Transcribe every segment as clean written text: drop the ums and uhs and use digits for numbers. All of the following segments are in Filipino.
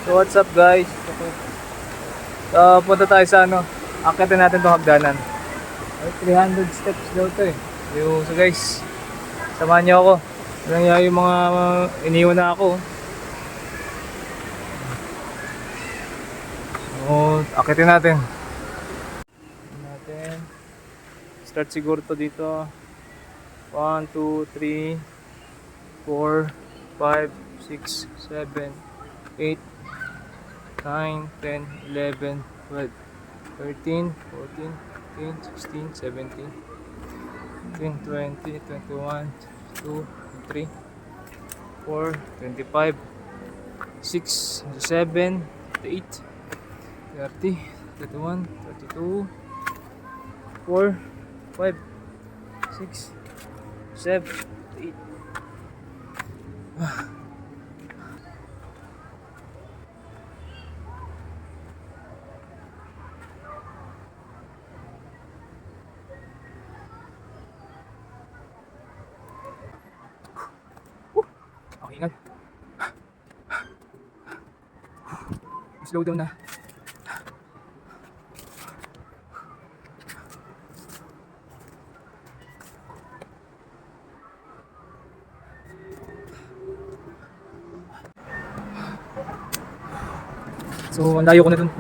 So what's up guys? Punta tayo sa akitin natin itong hagdanan. 300 steps daw to eh. So guys, samahan niyo ako. Nangyayari yung mga iniwan na ako. So akitin natin. Start siguro to dito. 1, 2, 3, 4, 5, 6, 7, 8, 9, 10, 11, 12, 13, 14, 15, 16, 17, 18, 20, 21, 22, 23, 24, 25, 6, 27, 28, 30, 31, 32, 4, 5, 6, 7, 8. Okay, ingat. Slow down na. So, ang layo ko na dun.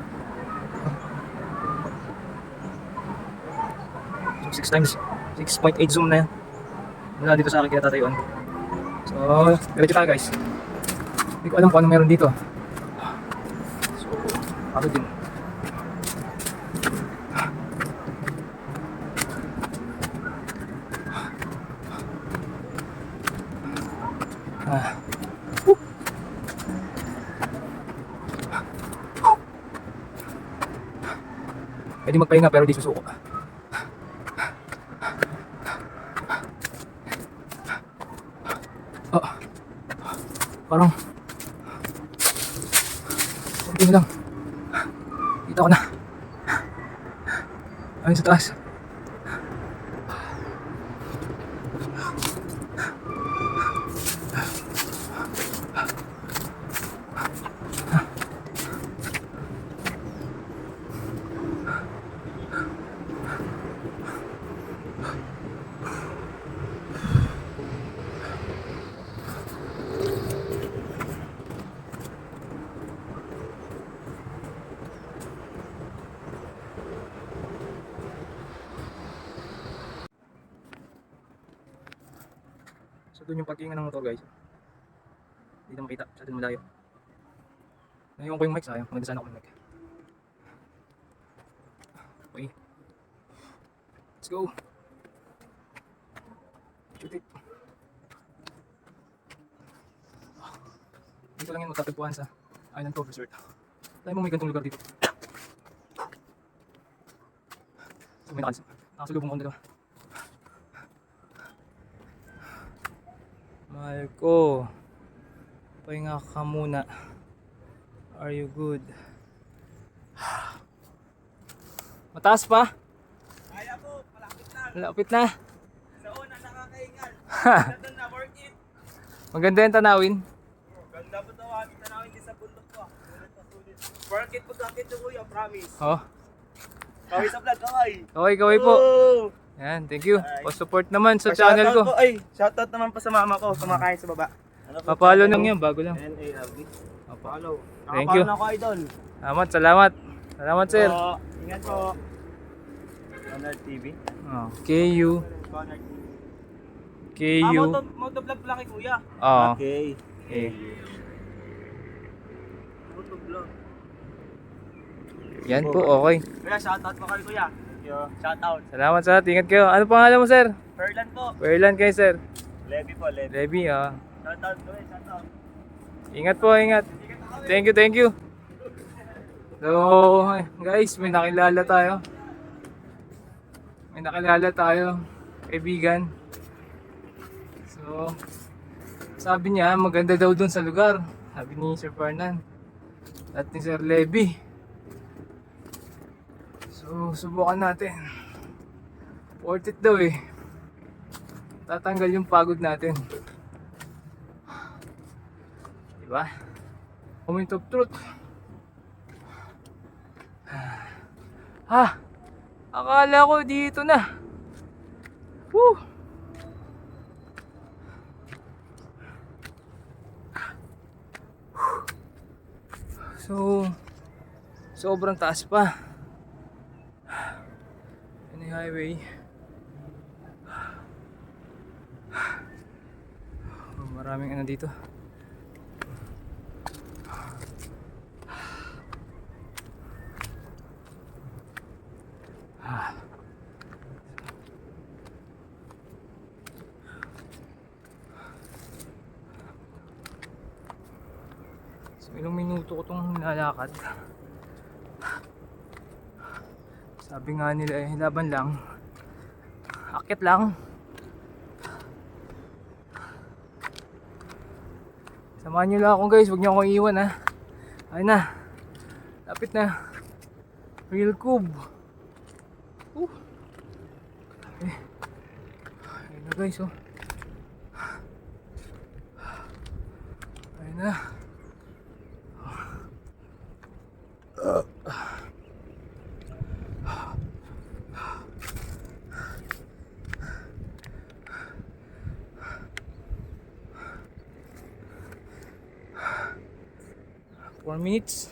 So, 6 times 6.8 zoom na yan. Mula dito sa akin kaya tatayuan. So, diretso tayo guys. Hindi ko alam kung ano meron dito. So, ako din. Pwede magpahinga pero di susuko. Oh, parang konti lang. Kita ko na. Ayun sa taas. So doon yung parkingan ng motor guys. Hindi na makita, sa atin malayo. Naiwan ko yung mic, sayang. Maganda sana ako ng mic. Okay. Let's go. Shoot it. Dito lang yan magtatagpuan sa Island Cove Resort. Tayo mo may gantong lugar dito. So may nakasalubong ko dito. Mahal ko, pahinga ka muna. Are you good? Mataas pa? Kaya po, malapit lang. Malapit na. Sa una nakakaingal. Ganda na, worth it. Maganda yung tanawin. Ganda po daw aming tanawin din sa bundok ko. Sulit na sulit. Worth it po sa akin to kuya, promise. Oh, Kaway sa vlog, kaway. kaway po. Oh! Yan, thank you. Pa-support naman sa Pa- channel ko. shoutout po, ay, shoutout naman pa sa mama ko, kumakain sa baba. Ano po, Papalo channel lang mo? yan, bago lang. NARB. Follow. Thank you. Nakapalo na ako, idol. Salamat. Salamat sir. So, ingat po. Conrad TV. Oh, KU. Conrad TV. KU. Motovlog pala kay kuya. Oh, Okay. eh. Motovlog. Yan po, okay. Kuya, shoutout po kay kuya. Thank you. Shoutout. Salamat sa ingat kayo. Ano pangalan mo sir? Ferlan po. Whereland kayo sir? Levi po, Levi. Debbie, Shoutout ko shoutout. Ingat po, ingat. Thank you. So, guys, may nakilala tayo. Kaibigan. So, sabi niya, maganda daw dun sa lugar. Sabi ni Sir Fernan. At ni Sir Levi. So, subukan natin. Worth it daw eh. Tatanggal yung pagod natin. Diba? Moment of truth. Ha! Akala ko dito na. Woo! So, sobrang taas pa. Any highway. Maraming ano dito. So, ilang minuto ko itong nilalakad. Sabi nga nila eh, laban lang. Akit lang. Samahan nyo lang ako guys, huwag nyo akong iwan ha. Ayun na. Lapit na. Real Cube. Ayun na guys oh. Ayun na. 4 minutes.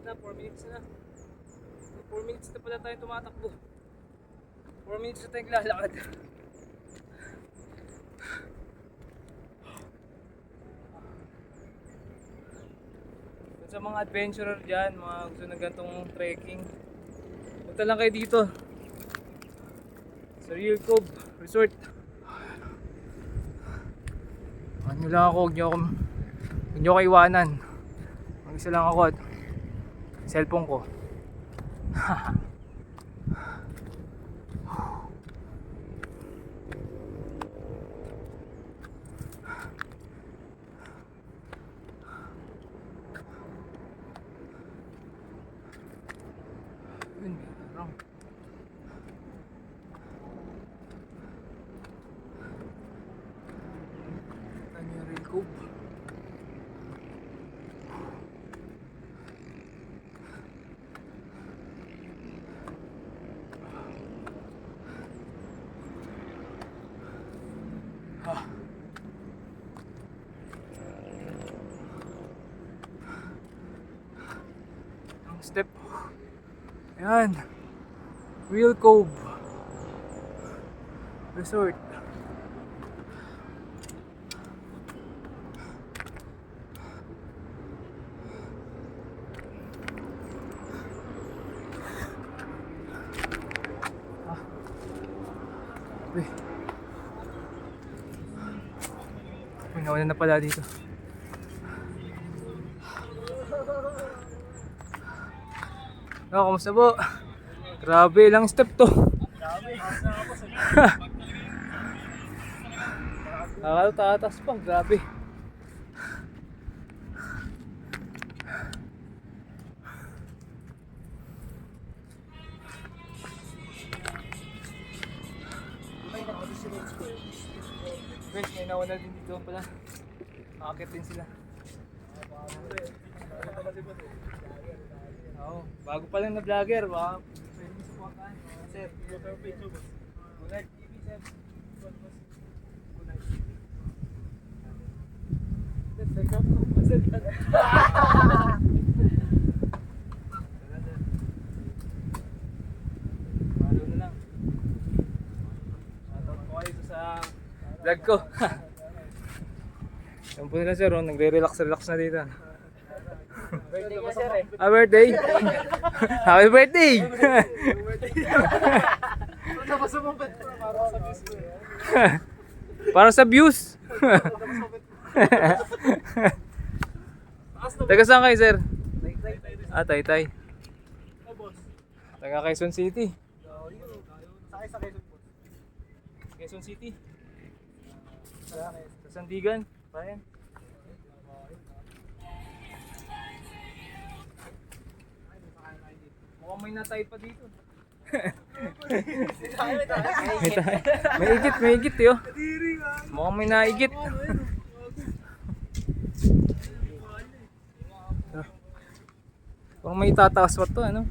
Na 4 minutes na. 4 minutes na pala tayo tumatakbo. 4 minutes na tayong lalakad. Sa mga adventurer dyan, mga gusto na gantong trekking, punta lang kayo dito sa Real Cove Resort. Ano lang ako, huwag nyo ako iwanan. Mag-isa lang ako at cellphone ko. Yun, parang Real Cove. Ang step. Ayan. Real Cove Resort. May nauna na pala dito. Oh, kamusta po? Grabe, ilang step to. Akala tataas pa, grabe. Guys, may nauna din dito pala. Akit din sila. Oo, bago pa lang na vlogger, baka pwede mo supportahan. Sir, Kunay TV, sir. Kunay TV. Malo na lang. Shoutout po kayo sa vlog ko. Yan po nila sir, oh, nagre-relax na dito. Birthday niya, sir eh. Ah, birthday! Happy birthday! Para sa views. Taga saan kayo, sir? Ah, Taytay. Taga Quezon City. Sakay sa Quezon po. Quezon City. Sa Sandigan. Payan. Mukhang may natay pa dito. May tayo. May igit yo. Mukhang may naigit. Parang may tataas pa to, ano?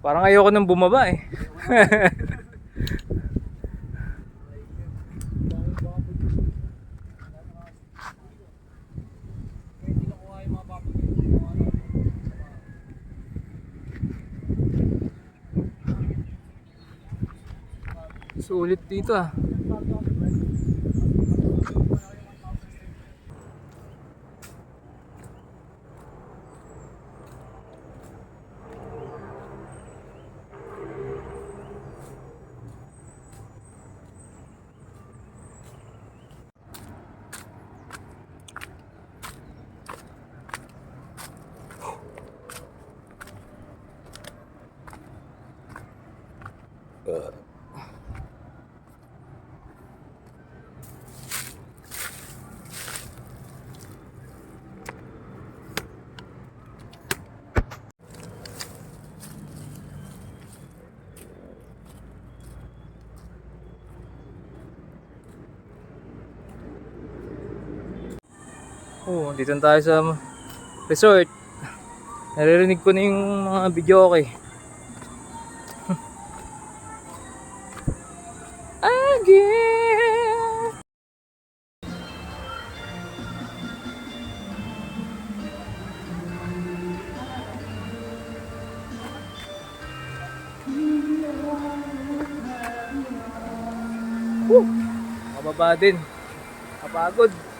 Parang ayoko nang bumaba eh. Sulit dito ah. Oh, dito na tayo sa resort. Naririnig ko na yung mga video okay. Again. Mababa din. Kapagod.